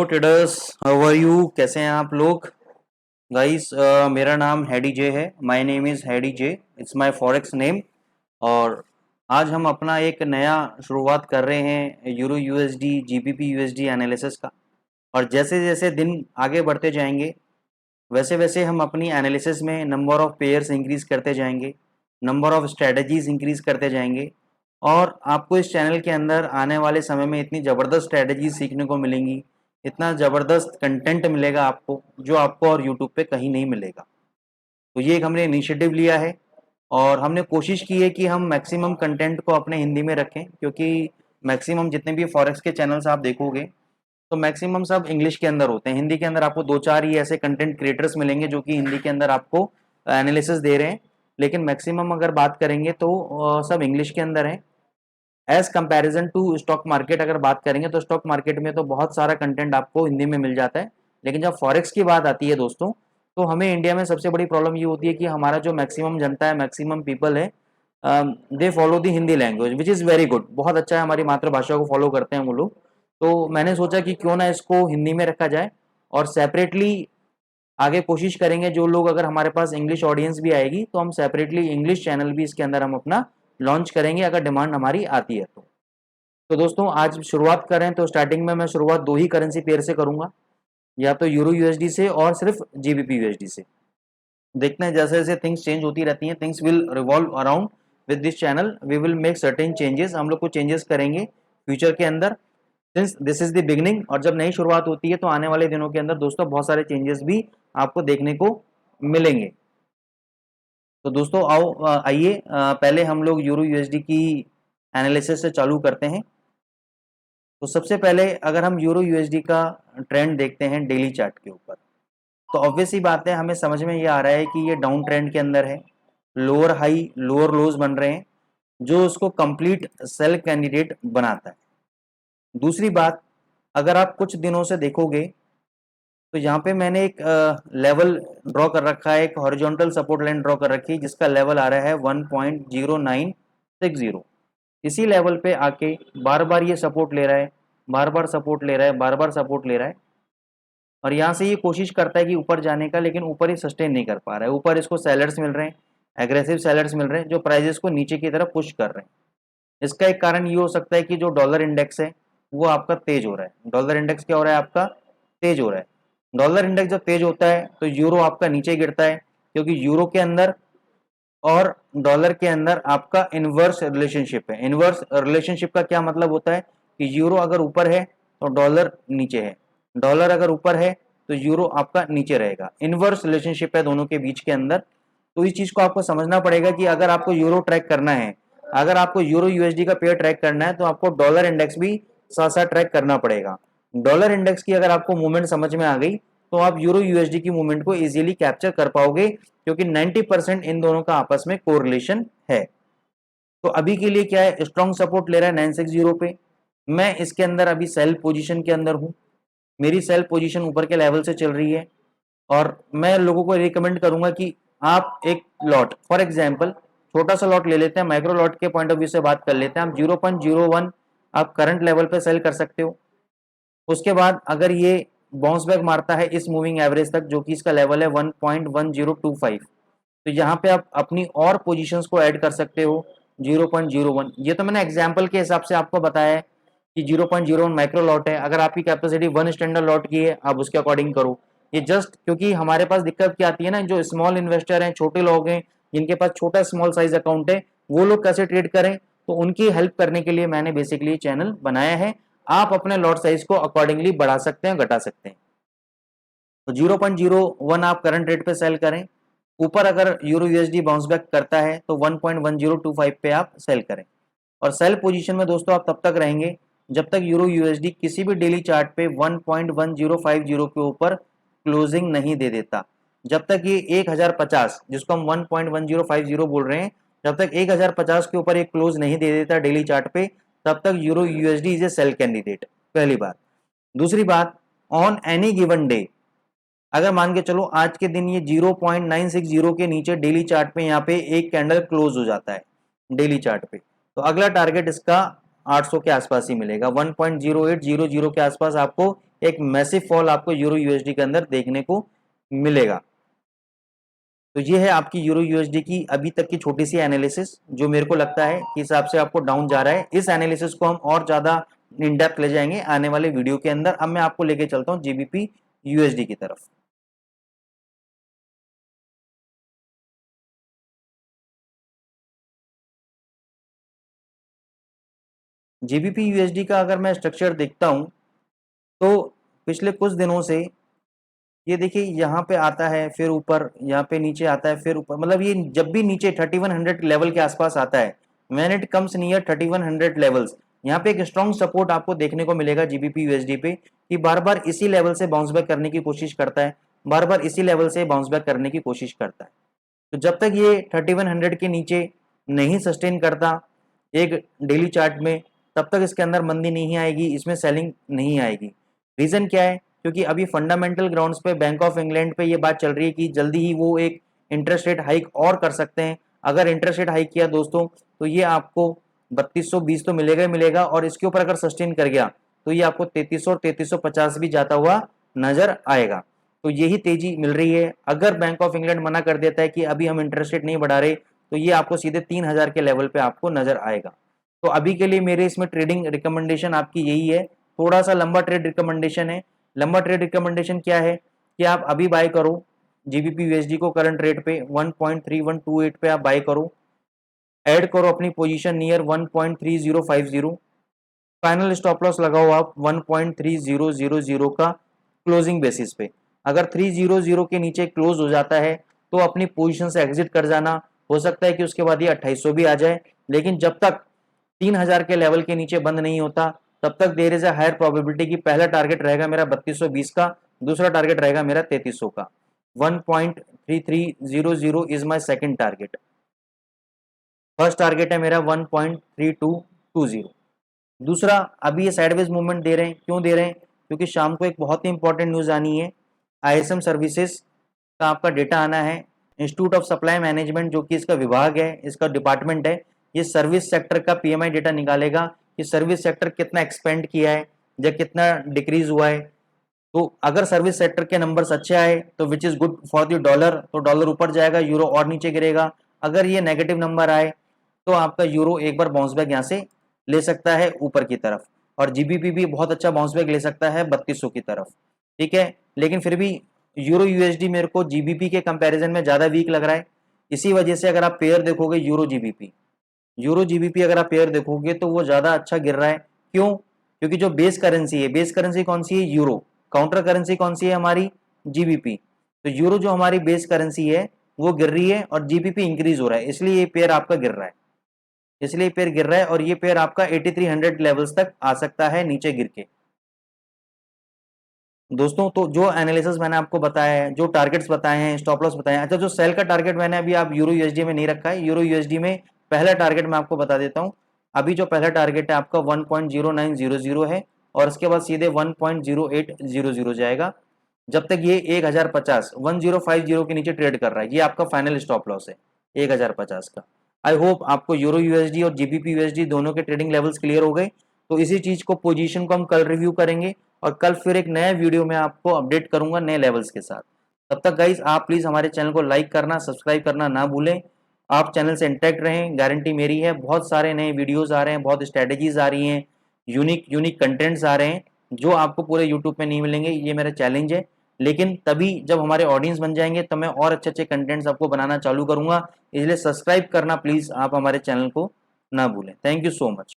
Traders, how are you? कैसे हैं आप लोग? गाइस, मेरा नाम हैडी जे है। My name is Heidi J, it's my forex name. और आज हम अपना एक नया शुरुआत कर रहे हैं euro USD GBP USD analysis का। और जैसे जैसे दिन आगे बढ़ते जाएंगे वैसे वैसे हम अपनी एनालिसिस में नंबर ऑफ़ पेयर्स इंक्रीज़ करते जाएंगे, नंबर ऑफ़ स्ट्रेटजीज़ इंक्रीज़ करते जाएंगे। और आपको इस चैनल के अंदर आने वाले समय में इतनी ज़बरदस्त स्ट्रेटजीज़ सीखने को मिलेंगी, इतना ज़बरदस्त कंटेंट मिलेगा आपको, जो आपको और यूट्यूब पे कहीं नहीं मिलेगा। तो ये एक हमने इनिशिएटिव लिया है और हमने कोशिश की है कि हम मैक्सिमम कंटेंट को अपने हिंदी में रखें, क्योंकि मैक्सिमम जितने भी फॉरेक्स के चैनल्स आप देखोगे तो मैक्सिमम सब इंग्लिश के अंदर होते हैं। हिंदी के अंदर आपको दो चार ही ऐसे कंटेंट क्रिएटर्स मिलेंगे जो कि हिंदी के अंदर आपको एनालिसिस दे रहे हैं, लेकिन मैक्सिमम अगर बात करेंगे तो सब इंग्लिश के अंदर हैं। As comparison to stock market अगर बात करेंगे तो स्टॉक मार्केट में तो बहुत सारा कंटेंट आपको हिंदी में मिल जाता है, लेकिन जब फॉरेक्स की बात आती है दोस्तों, तो हमें इंडिया में सबसे बड़ी प्रॉब्लम ये होती है कि हमारा जो मैक्सिमम जनता है, मैक्सिमम पीपल है, they follow the Hindi language, which is very good. बहुत अच्छा है, हमारी मातृभाषा को फॉलो करते हैं वो लोग। तो मैंने सोचा कि क्यों ना इसको हिंदी में रखा जाए और सेपरेटली आगे कोशिश करेंगे। जो लोग, अगर हमारे पास इंग्लिश ऑडियंस भी आएगी तो हम सेपरेटली इंग्लिश चैनल भी इसके अंदर हम अपना लॉन्च करेंगे, अगर डिमांड हमारी आती है तो दोस्तों आज शुरुआत करें तो स्टार्टिंग में मैं शुरुआत दो ही करेंसी पेयर से करूंगा, या तो यूरो यूएसडी से और सिर्फ जीबीपी यूएसडी से। देखते हैं जैसे जैसे थिंग्स चेंज होती रहती हैं, things will revolve around with this channel, we will make certain changes. हम लोग कुछ चेंजेस करेंगे फ्यूचर के अंदर, since this is the beginning. और जब नई शुरुआत होती है तो आने वाले दिनों के अंदर दोस्तों बहुत सारे चेंजेस भी आपको देखने को मिलेंगे। तो दोस्तों आओ, आइए पहले हम लोग यूरो यूएसडी की एनालिसिस से चालू करते हैं। तो सबसे पहले अगर हम यूरो यूएसडी का ट्रेंड देखते हैं डेली चार्ट के ऊपर, तो ऑब्वियस ही बात है, हमें समझ में ये आ रहा है कि ये डाउन ट्रेंड के अंदर है। लोअर हाई लोअर लोज बन रहे हैं, जो उसको कंप्लीट सेल कैंडिडेट बनाता है। दूसरी बात, अगर आप कुछ दिनों से देखोगे तो यहाँ पे मैंने एक लेवल ड्रॉ कर रखा है, एक हॉरिजॉन्टल सपोर्ट लाइन ड्रॉ कर रखी है, जिसका लेवल आ रहा है 1.0960। इसी लेवल पे आके बार बार ये सपोर्ट ले रहा है, बार बार सपोर्ट ले रहा है, बार बार सपोर्ट ले रहा है, और यहाँ से ये कोशिश करता है कि ऊपर जाने का, लेकिन ऊपर ही सस्टेन नहीं कर पा रहा है। ऊपर इसको सेलर्स मिल रहे हैं, एग्रेसिव सेलर्स मिल रहे हैं, जो प्राइजेस को नीचे की तरफ पुश कर रहे हैं। इसका एक कारण ये हो सकता है कि जो डॉलर इंडेक्स है वो आपका तेज हो रहा है। डॉलर इंडेक्स क्या हो रहा है आपका? तेज हो रहा है। डॉलर इंडेक्स जब तेज होता है तो यूरो आपका नीचे गिरता है, क्योंकि यूरो के अंदर और डॉलर के अंदर आपका इनवर्स रिलेशनशिप है। इनवर्स रिलेशनशिप का क्या मतलब होता है कि यूरो अगर ऊपर है तो डॉलर नीचे है, डॉलर अगर ऊपर है तो यूरो आपका नीचे रहेगा। इनवर्स रिलेशनशिप है दोनों के बीच के अंदर। तो इस चीज को आपको समझना पड़ेगा कि अगर आपको यूरो ट्रैक करना है, अगर आपको यूरो यूएसडी का पेयर ट्रैक करना है, तो आपको डॉलर इंडेक्स भी साथ साथ ट्रैक करना पड़ेगा। डॉलर इंडेक्स की अगर आपको मूवमेंट समझ में आ गई तो आप यूरो यूएसडी की मूवमेंट को इजीली कैप्चर कर पाओगे, क्योंकि 90% इन दोनों का आपस में कोरिलेशन है। तो अभी के लिए क्या है, स्ट्रॉन्ग सपोर्ट ले रहा है 960 पे। मैं इसके अंदर अभी सेल पोजीशन के अंदर हूं, मेरी सेल पोजीशन ऊपर के लेवल से चल रही है। और मैं लोगों को रिकमेंड करूंगा कि आप एक लॉट, फॉर एग्जांपल छोटा सा लॉट ले लेते हैं, माइक्रो लॉट के पॉइंट ऑफ व्यू से बात कर लेते हैं। आप 0.01 आप करंट लेवल पे सेल कर सकते हो। उसके बाद अगर ये बाउंस बैक मारता है इस मूविंग एवरेज तक, जो कि इसका लेवल है 1.1025, तो यहाँ पे आप अपनी और पोजीशंस को ऐड कर सकते हो 0.01। ये तो मैंने एग्जांपल के हिसाब से आपको बताया है कि 0.01 माइक्रो लॉट है। अगर आपकी कैपेसिटी 1 स्टैंडर्ड लॉट की है, आप उसके अकॉर्डिंग करो। ये जस्ट क्योंकि हमारे पास दिक्कत क्या आती है ना, जो स्मॉल इन्वेस्टर हैं, छोटे लोग हैं, जिनके पास छोटा स्मॉल साइज अकाउंट है, वो लोग कैसे ट्रेड करें, तो उनकी हेल्प करने के लिए मैंने बेसिकली चैनल बनाया है। आप अपने लॉट साइज को अकॉर्डिंगली बढ़ा सकते हैं, घटा सकते हैं। तो 0.01 आप करंट रेट पे सेल करें। ऊपर अगर यूरो यूएसडी बाउंस बैक करता है तो 1.1025 पे आप सेल करें। और सेल पोजीशन में दोस्तों आप तब तक रहेंगे जब तक यूरो यूएसडी किसी भी डेली चार्ट पे 1.1050 के ऊपर क्लोजिंग नहीं दे देता। जब तक ये 1050, जिसको हम 1.1050 बोल रहे हैं, जब तक 1050 के ऊपर एक क्लोज नहीं दे देता डेली चार्ट पे, तब तक euro USD is a sell candidate, पहली बात। दूसरी बात, ऑन एनी गिवन डे, अगर मान के चलो आज के दिन ये 0.960 के नीचे डेली चार्ट पे यहाँ पे एक कैंडल क्लोज हो जाता है डेली चार्ट पे, तो अगला टारगेट इसका 800 के आसपास ही मिलेगा। 1.0800 के आसपास आपको एक मैसिव फॉल आपको यूरो यूएसडी के अंदर देखने को मिलेगा। तो ये है आपकी यूरो यूएसडी की अभी तक की छोटी सी एनालिसिस, जो मेरे को लगता है कि हिसाब से आपको डाउन जा रहा है। इस एनालिसिस को हम और ज्यादा इन डेप्थ ले जाएंगे आने वाले वीडियो के अंदर। अब मैं आपको लेके चलता हूं जीबीपी यूएसडी की तरफ। जीबीपी यूएसडी का अगर मैं स्ट्रक्चर देखता हूं तो पिछले कुछ दिनों से ये देखिए यहाँ पे आता है, फिर ऊपर, यहाँ पे नीचे आता है, फिर ऊपर, मतलब ये जब भी नीचे 3100 लेवल के आसपास आता है, when it comes near 3100 levels, यहाँ पे एक स्ट्रॉन्ग सपोर्ट आपको देखने को मिलेगा जीबीपी यूएसडी पे, कि बार बार इसी लेवल से बाउंस बैक करने की कोशिश करता है, बार बार इसी लेवल से बाउंस बैक करने की कोशिश करता है। तो जब तक ये 3100 के नीचे नहीं सस्टेन करता एक डेली चार्ट में, तब तक इसके अंदर मंदी नहीं आएगी, इसमें सेलिंग नहीं आएगी। रीजन क्या है? क्योंकि अभी फंडामेंटल ग्राउंड्स पे बैंक ऑफ इंग्लैंड पे ये बात चल रही है कि जल्दी ही वो एक इंटरेस्ट रेट हाइक और कर सकते हैं। अगर इंटरेस्ट रेट हाइक किया दोस्तों तो ये आपको 3220 तो मिलेगा ही मिलेगा, और इसके ऊपर अगर सस्टेन कर गया तो ये आपको 3300 और 3350 भी जाता हुआ नजर आएगा। तो यही तेजी मिल रही है। अगर बैंक ऑफ इंग्लैंड मना कर देता है कि अभी हम इंटरेस्ट रेट नहीं बढ़ा रहे, तो ये आपको सीधे 3000 के लेवल पे आपको नजर आएगा। तो अभी के लिए मेरे इसमें ट्रेडिंग रिकमेंडेशन आपकी यही है, थोड़ा सा लंबा ट्रेड रिकमेंडेशन है। लंबा ट्रेड रिकमेंडेशन क्या है कि आप अभी बाय करो जीबीपी यूएसडी को करंट रेट पे 1.3128 पे आप बाय करो, ऐड करो अपनी position near 1.3050, final stop loss लगाओ आप 1.3000 का क्लोजिंग बेसिस पे। अगर 300 के नीचे क्लोज हो जाता है तो अपनी पोजीशन से एग्जिट कर जाना। हो सकता है कि उसके बाद ये 2800 भी आ जाए, लेकिन जब तक 3000 के लेवल के नीचे बंद नहीं होता तब तक there is a higher probability कि पहला टारगेट रहेगा मेरा 3220 का, दूसरा टारगेट रहेगा मेरा 3300 का। 1.3300 is my second target, first target है मेरा 1.3220। दूसरा, अभी ये साइडवेज मूवमेंट दे रहे हैं, क्यों दे रहे हैं? क्योंकि शाम को एक बहुत ही इंपॉर्टेंट न्यूज आनी है, आईएसएम सर्विसेज का आपका डेटा आना है। इंस्टीट्यूट ऑफ सप्लाई मैनेजमेंट जो कि इसका विभाग है, इसका डिपार्टमेंट है, ये सर्विस सेक्टर का पीएमआई डेटा निकालेगा कि सर्विस सेक्टर कितना एक्सपेंड किया है या कितना डिक्रीज हुआ है। तो अगर सर्विस सेक्टर के नंबर्स अच्छे आए तो which is good for the dollar, तो डॉलर ऊपर जाएगा, यूरो और नीचे गिरेगा। अगर ये नेगेटिव नंबर आए तो आपका यूरो एक बार बाउंस बैक यहाँ से ले सकता है ऊपर की तरफ, और जीबीपी भी बहुत अच्छा बाउंस बैक ले सकता है 3200 की तरफ। ठीक है, लेकिन फिर भी यूरो यूएसडी मेरे को जीबीपी के कंपैरिजन में ज्यादा वीक लग रहा है। इसी वजह से अगर आप पेयर देखोगे यूरो जीबीपी अगर आप पेयर देखोगे तो वो ज्यादा अच्छा गिर रहा है। क्यों? क्योंकि जो बेस करेंसी है, बेस करेंसी कौन सी है? यूरो। काउंटर करेंसी कौन सी है हमारी? जीबीपी। तो यूरो जो हमारी बेस करेंसी है वो गिर रही है और जीबीपी इंक्रीज हो रहा है, इसलिए ये पेयर आपका गिर रहा है, इसलिए पेयर गिर रहा है। और ये पेयर आपका 8300 लेवल्स तक आ सकता है नीचे गिर के। दोस्तों, तो जो एनालिसिस मैंने आपको बताया है, जो टारगेट्स बताए हैं, स्टॉप लॉस बताए हैं, अच्छा जो सेल का टारगेट मैंने अभी आप यूरो यूएसडी में नहीं रखा है, यूरो यूएसडी में पहला टारगेट मैं आपको बता देता हूं। अभी जो पहला टारगेट है आपका 1.0900 है, और इसके बाद सीधे 1.0800 जाएगा। जब तक ये 1050 के नीचे ट्रेड कर रहा है, ये आपका फाइनल स्टॉप लॉस है 1050 का। आई होप आपको यूरो यूएसडी और जीबीपी यूएसडी दोनों के ट्रेडिंग लेवल्स क्लियर हो गए। तो इसी चीज को, पोजीशन को हम कल रिव्यू करेंगे, और कल फिर एक नए वीडियो में आपको अपडेट करूंगा नए लेवल्स के साथ। तब तक गाइज आप प्लीज हमारे चैनल को लाइक करना, सब्सक्राइब करना ना भूलें। आप चैनल से इंटैक्ट रहें, गारंटी मेरी है। बहुत सारे नए वीडियोस आ रहे हैं, बहुत स्ट्रेटेजीज आ रही हैं, यूनिक यूनिक कंटेंट्स आ रहे हैं जो आपको पूरे यूट्यूब पे नहीं मिलेंगे, ये मेरा चैलेंज है। लेकिन तभी जब हमारे ऑडियंस बन जाएंगे तो मैं और अच्छे अच्छे कंटेंट्स आपको बनाना चालू करूंगा। इसलिए सब्सक्राइब करना प्लीज आप हमारे चैनल को ना भूलें। Thank you so much.